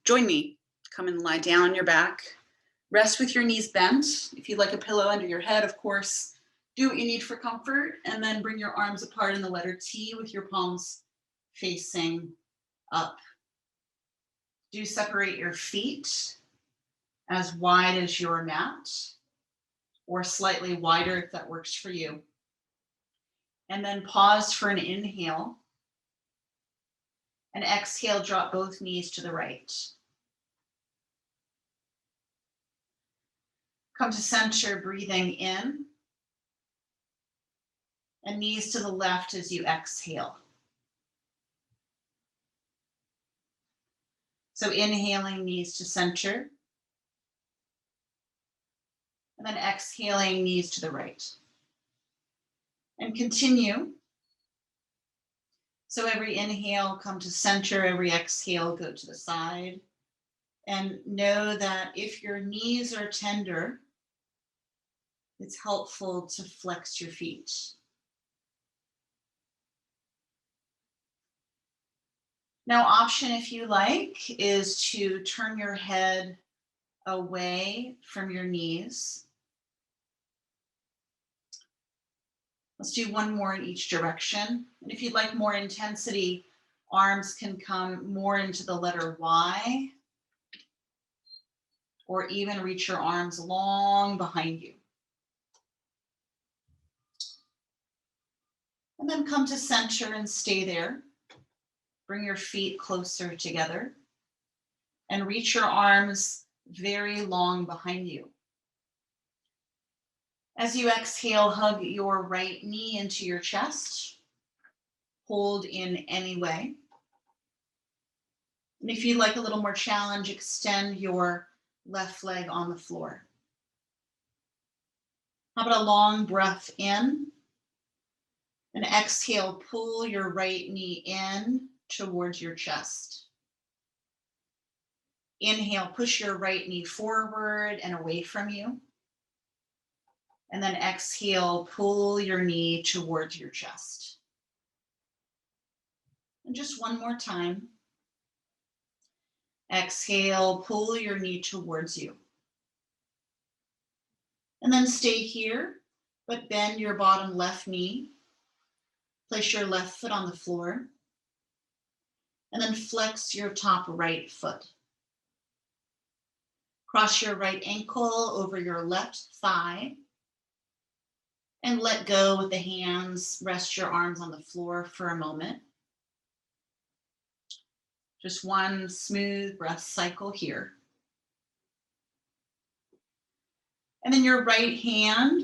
Join me. Come and lie down on your back. Rest with your knees bent. If you'd like a pillow under your head, of course, do what you need for comfort, and then bring your arms apart in the letter T with your palms facing up. Do separate your feet as wide as your mat, or slightly wider if that works for you. And then pause for an inhale. And exhale, drop both knees to the right. Come to center, breathing in. And knees to the left as you exhale. So inhaling, knees to center. And then exhaling, knees to the right. And continue. So every inhale, come to center. Every exhale, go to the side. And know that if your knees are tender, it's helpful to flex your feet. Now, option, if you like, is to turn your head away from your knees. Let's do one more in each direction. And if you'd like more intensity, arms can come more into the letter Y, or even reach your arms long behind you. And then come to center and stay there. Bring your feet closer together and reach your arms very long behind you. As you exhale, hug your right knee into your chest. Hold in any way. And if you'd like a little more challenge, extend your left leg on the floor. How about a long breath in? And exhale, pull your right knee in towards your chest. Inhale, push your right knee forward and away from you. And then exhale, pull your knee towards your chest. And just one more time. Exhale, pull your knee towards you. And then stay here, but bend your bottom left knee. Place your left foot on the floor. And then flex your top right foot. Cross your right ankle over your left thigh. And let go with the hands. Rest your arms on the floor for a moment. Just one smooth breath cycle here. And then your right hand,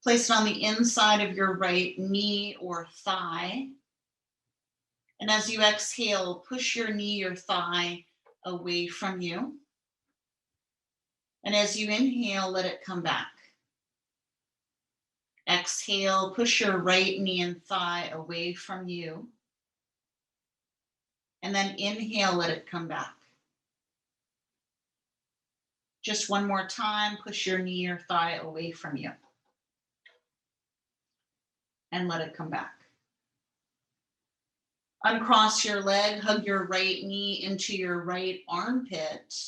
place it on the inside of your right knee or thigh. And as you exhale, push your knee or thigh away from you. And as you inhale, let it come back. Exhale, push your right knee and thigh away from you. And then inhale, let it come back. Just one more time, push your knee or thigh away from you. And let it come back. Uncross your leg, hug your right knee into your right armpit.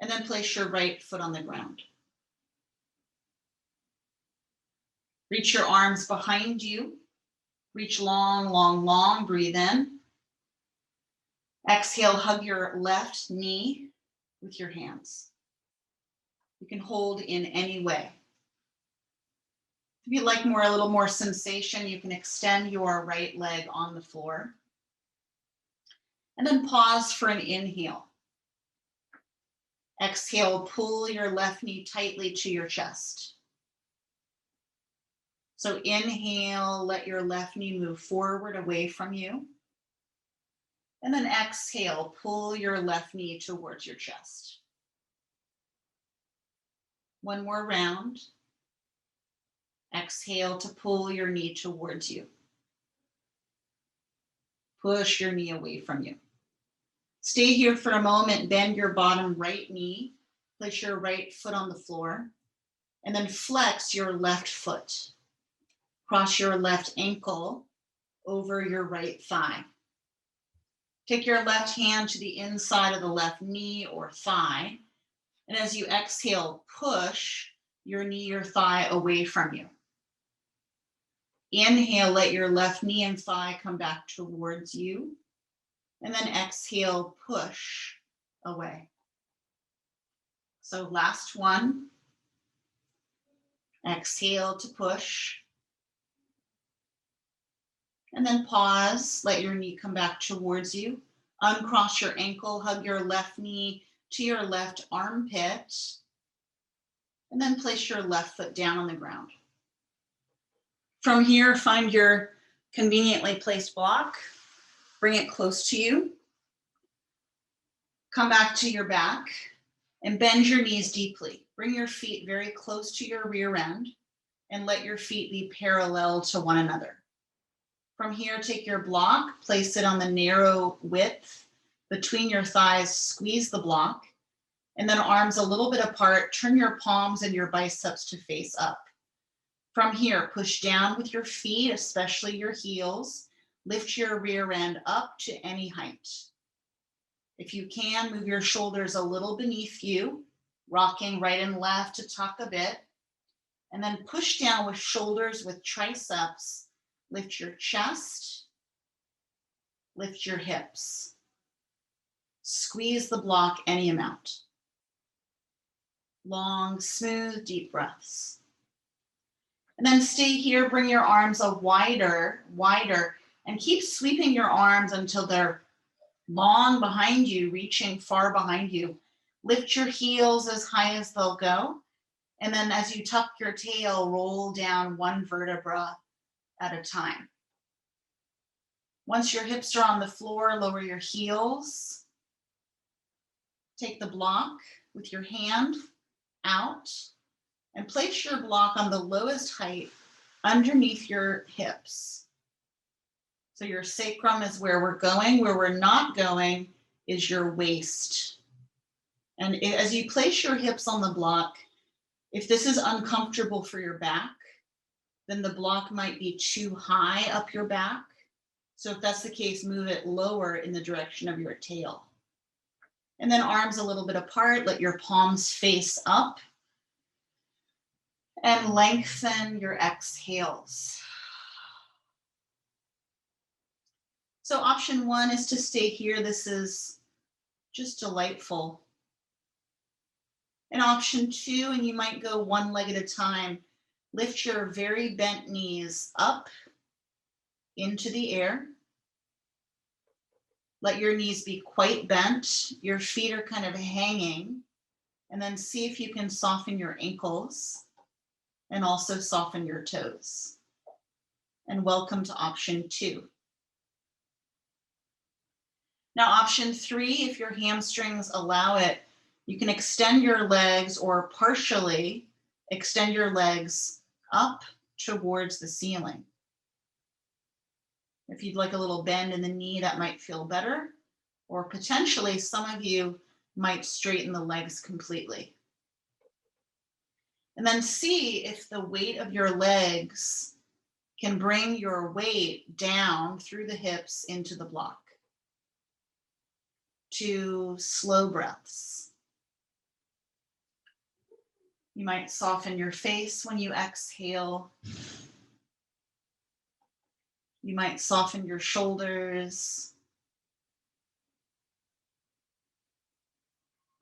And then place your right foot on the ground. Reach your arms behind you. Reach long, long, long. Breathe in. Exhale, hug your left knee with your hands. You can hold in any way. If you'd like a little more sensation, you can extend your right leg on the floor. And then pause for an inhale. Exhale, pull your left knee tightly to your chest. So inhale, let your left knee move forward away from you. And then exhale, pull your left knee towards your chest. One more round. Exhale to pull your knee towards you. Push your knee away from you. Stay here for a moment, bend your bottom right knee, place your right foot on the floor, and then flex your left foot. Cross your left ankle over your right thigh. Take your left hand to the inside of the left knee or thigh. And as you exhale, push your knee or thigh away from you. Inhale, let your left knee and thigh come back towards you. And then exhale, push away. So last one. Exhale to push. And then pause, let your knee come back towards you. Uncross your ankle, hug your left knee to your left armpit. And then place your left foot down on the ground. From here, find your conveniently placed block. Bring it close to you. Come back to your back and bend your knees deeply. Bring your feet very close to your rear end and let your feet be parallel to one another. From here, take your block, place it on the narrow width between your thighs, squeeze the block, and then arms a little bit apart, turn your palms and your biceps to face up. From here, push down with your feet, especially your heels. Lift your rear end up to any height. If you can, move your shoulders a little beneath you, rocking right and left to tuck a bit. And then push down with shoulders with triceps. Lift your chest, lift your hips. Squeeze the block any amount. Long, smooth, deep breaths. And then stay here, bring your arms a wider, and keep sweeping your arms until they're long behind you, reaching far behind you. Lift your heels as high as they'll go. And then as you tuck your tail, roll down one vertebra at a time. Once your hips are on the floor, lower your heels. Take the block with your hand out and place your block on the lowest height underneath your hips. So your sacrum is where we're going. Where we're not going is your waist. And as you place your hips on the block, if this is uncomfortable for your back, then the block might be too high up your back. So if that's the case, move it lower in the direction of your tail. And then arms a little bit apart, let your palms face up. And lengthen your exhales. So option one is to stay here. This is just delightful. And option two, and you might go one leg at a time, lift your very bent knees up into the air. Let your knees be quite bent. Your feet are kind of hanging. And then see if you can soften your ankles and also soften your toes. And welcome to option two. Now option three, if your hamstrings allow it, you can extend your legs or partially extend your legs up towards the ceiling. If you'd like a little bend in the knee, that might feel better. Or potentially some of you might straighten the legs completely. And then see if the weight of your legs can bring your weight down through the hips into the block. 2 slow breaths. You might soften your face when you exhale. You might soften your shoulders.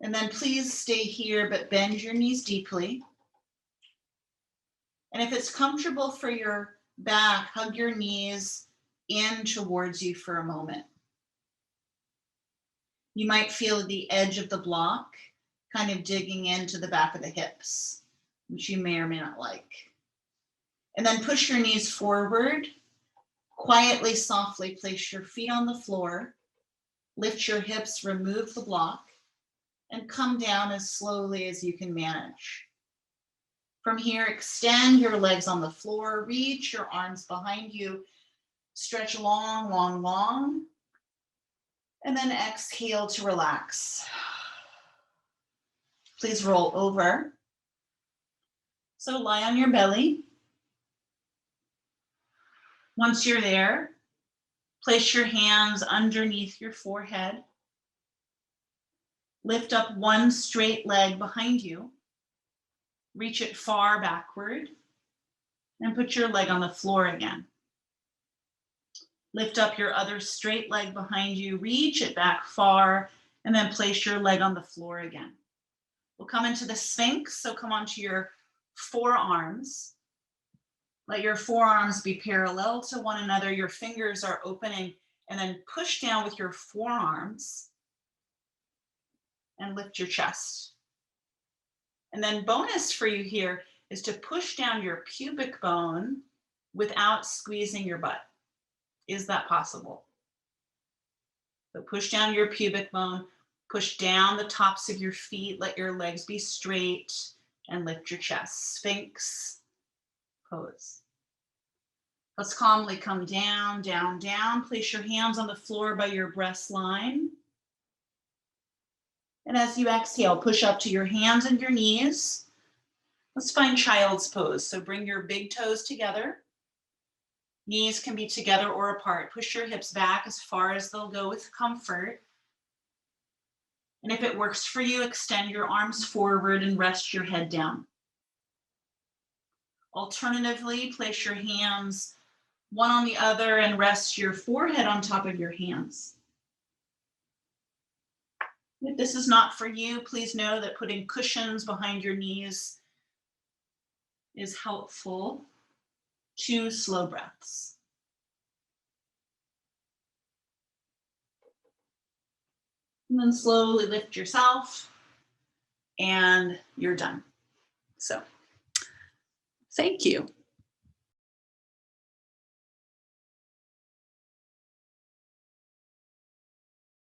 And then please stay here, but bend your knees deeply. And if it's comfortable for your back, hug your knees in towards you for a moment. You might feel the edge of the block kind of digging into the back of the hips, which you may or may not like. And then push your knees forward. Quietly, softly place your feet on the floor. Lift your hips, remove the block, and come down as slowly as you can manage. From here, extend your legs on the floor, reach your arms behind you, stretch long, long, long, and then exhale to relax. Please roll over. So lie on your belly. Once you're there, Place your hands underneath your forehead. Lift up one straight leg behind you. Reach it far backward and put your leg on the floor again. Lift up your other straight leg behind you, reach it back far, and then place your leg on the floor again. We'll come into the Sphinx, so come onto your forearms. Let your forearms be parallel to one another. Your fingers are opening, and then push down with your forearms and lift your chest. And then bonus for you here is to push down your pubic bone without squeezing your butt. Is that possible? So push down your pubic bone, push down the tops of your feet, let your legs be straight, and lift your chest. Sphinx pose. Let's calmly come down, down, down. Place your hands on the floor by your breast line. And as you exhale, push up to your hands and your knees. Let's find child's pose. So bring your big toes together. Knees can be together or apart. Push your hips back as far as they'll go with comfort. And if it works for you, extend your arms forward and rest your head down. Alternatively, place your hands one on the other and rest your forehead on top of your hands. If this is not for you, please know that putting cushions behind your knees is helpful. 2 slow breaths. And then slowly lift yourself and you're done. So, thank you.